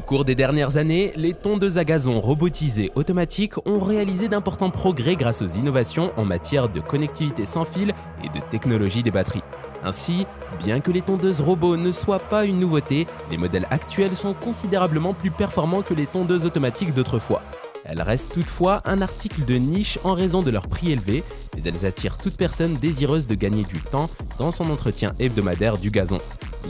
cours des dernières années, les tondeuses à gazon robotisées automatiques ont réalisé d'importants progrès grâce aux innovations en matière de connectivité sans fil et de technologie des batteries. Ainsi, bien que les tondeuses robots ne soient pas une nouveauté, les modèles actuels sont considérablement plus performants que les tondeuses automatiques d'autrefois. Elles restent toutefois un article de niche en raison de leur prix élevé, mais elles attirent toute personne désireuse de gagner du temps dans son entretien hebdomadaire du gazon.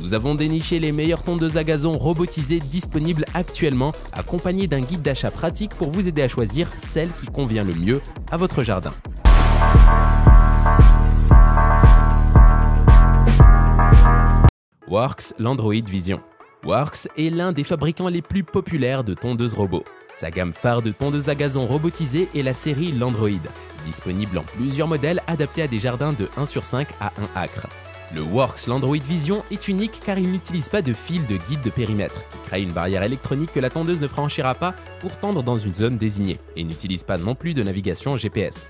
Nous avons déniché les meilleures tondeuses à gazon robotisées disponibles actuellement, accompagnées d'un guide d'achat pratique pour vous aider à choisir celle qui convient le mieux à votre jardin. Works l'Android Vision. Works est l'un des fabricants les plus populaires de tondeuses robots. Sa gamme phare de tondeuses à gazon robotisées est la série l'Android, disponible en plusieurs modèles adaptés à des jardins de 1/5 à 1 acre. Le Works l'Android Vision est unique car il n'utilise pas de fil de guide de périmètre, qui crée une barrière électronique que la tondeuse ne franchira pas pour tondre dans une zone désignée, et n'utilise pas non plus de navigation GPS.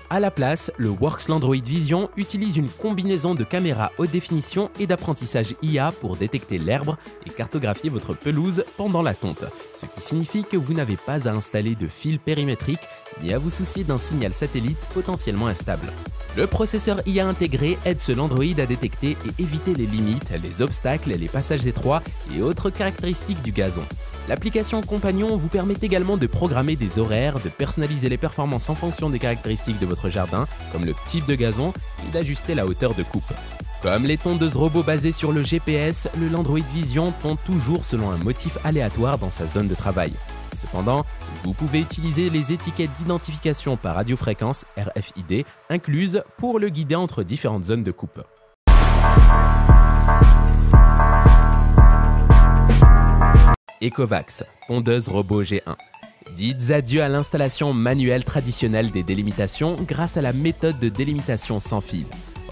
À la place, le Works l'Android Vision utilise une combinaison de caméras haute définition et d'apprentissage IA pour détecter l'herbe et cartographier votre pelouse pendant la tonte, ce qui signifie que vous n'avez pas à installer de fil périmétrique ni à vous soucier d'un signal satellite potentiellement instable. Le processeur IA intégré aide ce Landroid à détecter et éviter les limites, les obstacles, les passages étroits et autres caractéristiques du gazon. L'application Compagnon vous permet également de programmer des horaires, de personnaliser les performances en fonction des caractéristiques de votre jardin, comme le type de gazon, et d'ajuster la hauteur de coupe. Comme les tondeuses robots basées sur le GPS, le Landroid Vision tonde toujours selon un motif aléatoire dans sa zone de travail. Cependant, vous pouvez utiliser les étiquettes d'identification par radiofréquence RFID incluses pour le guider entre différentes zones de coupe. Ecovacs, tondeuse robot G1. Dites adieu à l'installation manuelle traditionnelle des délimitations grâce à la méthode de délimitation sans fil.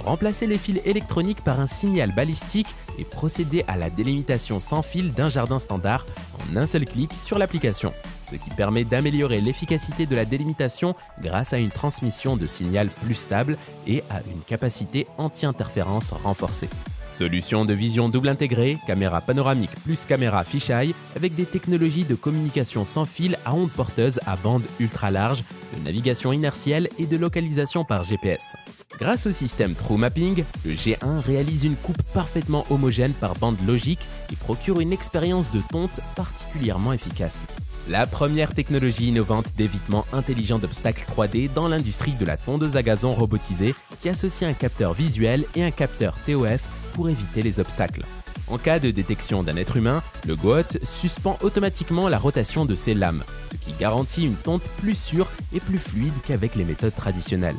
Remplacez les fils électroniques par un signal balistique et procédez à la délimitation sans fil d'un jardin standard en un seul clic sur l'application, ce qui permet d'améliorer l'efficacité de la délimitation grâce à une transmission de signal plus stable et à une capacité anti-interférence renforcée. Solution de vision double intégrée, caméra panoramique plus caméra fisheye avec des technologies de communication sans fil à ondes porteuses à bande ultra large, de navigation inertielle et de localisation par GPS. Grâce au système True Mapping, le G1 réalise une coupe parfaitement homogène par bande logique et procure une expérience de tonte particulièrement efficace. La première technologie innovante d'évitement intelligent d'obstacles 3D dans l'industrie de la tondeuse à gazon robotisée qui associe un capteur visuel et un capteur TOF pour éviter les obstacles. En cas de détection d'un être humain, le GOAT suspend automatiquement la rotation de ses lames, ce qui garantit une tonte plus sûre et plus fluide qu'avec les méthodes traditionnelles.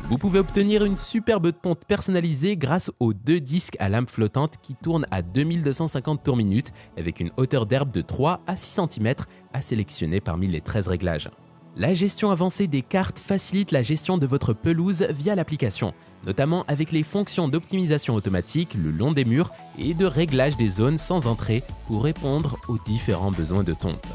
Vous pouvez obtenir une superbe tonte personnalisée grâce aux 2 disques à lame flottante qui tournent à 2250 tours minute avec une hauteur d'herbe de 3 à 6 cm à sélectionner parmi les 13 réglages. La gestion avancée des cartes facilite la gestion de votre pelouse via l'application, notamment avec les fonctions d'optimisation automatique le long des murs et de réglage des zones sans entrée pour répondre aux différents besoins de tonte.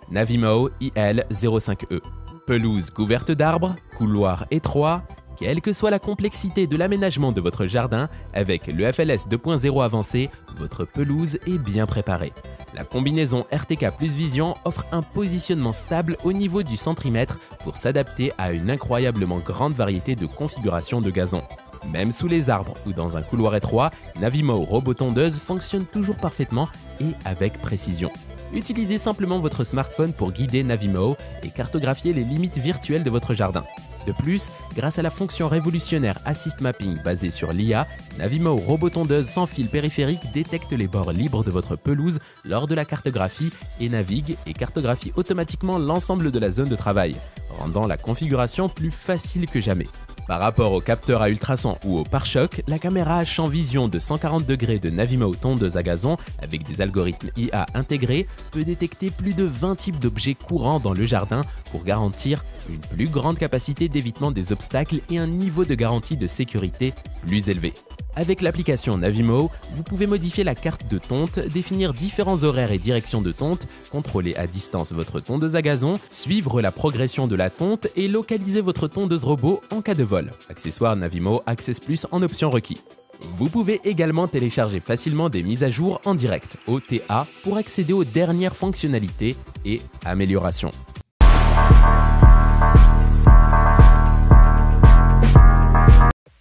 Navimow IL05E. Pelouse couverte d'arbres, couloir étroit, quelle que soit la complexité de l'aménagement de votre jardin, avec le FLS 2.0 avancé, votre pelouse est bien préparée. La combinaison RTK plus Vision offre un positionnement stable au niveau du centimètre pour s'adapter à une incroyablement grande variété de configurations de gazon. Même sous les arbres ou dans un couloir étroit, Navimow Robot Tondeuse fonctionne toujours parfaitement et avec précision. Utilisez simplement votre smartphone pour guider Navimow et cartographier les limites virtuelles de votre jardin. De plus, grâce à la fonction révolutionnaire Assist Mapping basée sur l'IA, Navimow Robot Tondeuse sans fil périphérique détecte les bords libres de votre pelouse lors de la cartographie et navigue et cartographie automatiquement l'ensemble de la zone de travail, rendant la configuration plus facile que jamais. Par rapport au capteur à ultrasons ou au pare-choc, la caméra à champ vision de 140 degrés de Navimow tondeuse à gazon avec des algorithmes IA intégrés peut détecter plus de 20 types d'objets courants dans le jardin pour garantir une plus grande capacité d'évitement des obstacles et un niveau de garantie de sécurité plus élevé. Avec l'application Navimow, vous pouvez modifier la carte de tonte, définir différents horaires et directions de tonte, contrôler à distance votre tondeuse à gazon, suivre la progression de la tonte et localiser votre tondeuse robot en cas de vol. Accessoire Navimow Access Plus en option requis. Vous pouvez également télécharger facilement des mises à jour en direct, OTA, pour accéder aux dernières fonctionnalités et améliorations.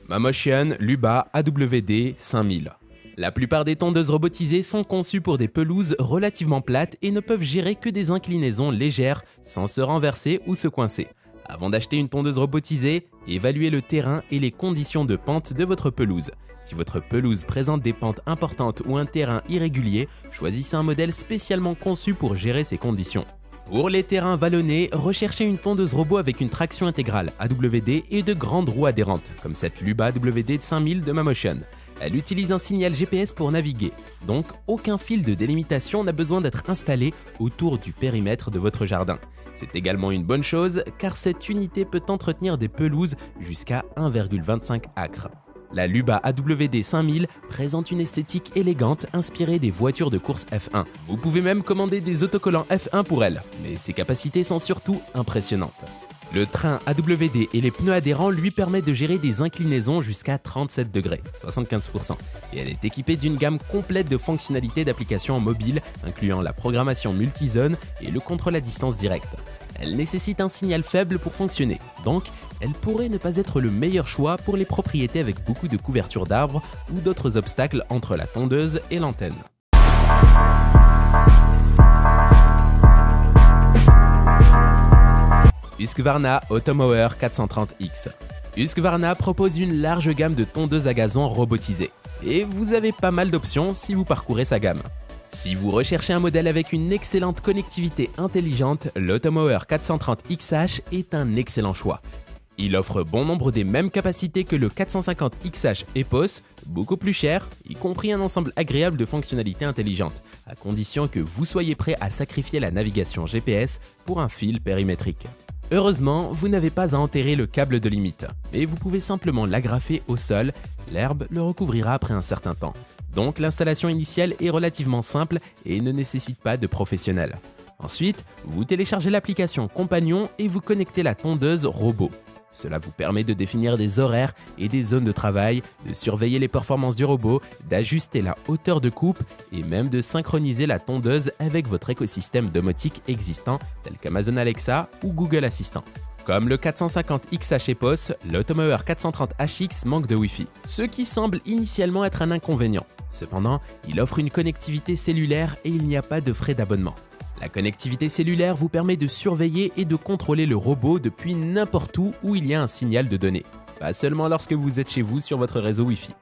Mamotion Luba AWD 5000. La plupart des tondeuses robotisées sont conçues pour des pelouses relativement plates et ne peuvent gérer que des inclinaisons légères sans se renverser ou se coincer. Avant d'acheter une tondeuse robotisée, évaluez le terrain et les conditions de pente de votre pelouse. Si votre pelouse présente des pentes importantes ou un terrain irrégulier, choisissez un modèle spécialement conçu pour gérer ces conditions. Pour les terrains vallonnés, recherchez une tondeuse robot avec une traction intégrale AWD et de grandes roues adhérentes, comme cette Luba AWD 5000 de Mamotion. Elle utilise un signal GPS pour naviguer, donc aucun fil de délimitation n'a besoin d'être installé autour du périmètre de votre jardin. C'est également une bonne chose car cette unité peut entretenir des pelouses jusqu'à 1,25 acres. La Luba AWD 5000 présente une esthétique élégante inspirée des voitures de course F1. Vous pouvez même commander des autocollants F1 pour elle, mais ses capacités sont surtout impressionnantes. Le train AWD et les pneus adhérents lui permettent de gérer des inclinaisons jusqu'à 37 degrés, 75%, et elle est équipée d'une gamme complète de fonctionnalités d'applications mobiles, incluant la programmation multizone et le contrôle à distance directe. Elle nécessite un signal faible pour fonctionner, donc elle pourrait ne pas être le meilleur choix pour les propriétés avec beaucoup de couverture d'arbres ou d'autres obstacles entre la tondeuse et l'antenne. Husqvarna Automower 430X. Husqvarna propose une large gamme de tondeuses à gazon robotisées. Et vous avez pas mal d'options si vous parcourez sa gamme. Si vous recherchez un modèle avec une excellente connectivité intelligente, l'Automower 430XH est un excellent choix. Il offre bon nombre des mêmes capacités que le 450XH EPOS, beaucoup plus cher, y compris un ensemble agréable de fonctionnalités intelligentes, à condition que vous soyez prêt à sacrifier la navigation GPS pour un fil périmétrique. Heureusement, vous n'avez pas à enterrer le câble de limite, mais vous pouvez simplement l'agrafer au sol, l'herbe le recouvrira après un certain temps. Donc l'installation initiale est relativement simple et ne nécessite pas de professionnel. Ensuite, vous téléchargez l'application Compagnon et vous connectez la tondeuse robot. Cela vous permet de définir des horaires et des zones de travail, de surveiller les performances du robot, d'ajuster la hauteur de coupe et même de synchroniser la tondeuse avec votre écosystème domotique existant tel qu'Amazon Alexa ou Google Assistant. Comme le 450XH EPOS, l'Automower 430HX manque de Wi-Fi, ce qui semble initialement être un inconvénient. Cependant, il offre une connectivité cellulaire et il n'y a pas de frais d'abonnement. La connectivité cellulaire vous permet de surveiller et de contrôler le robot depuis n'importe où il y a un signal de données, pas seulement lorsque vous êtes chez vous sur votre réseau Wi-Fi.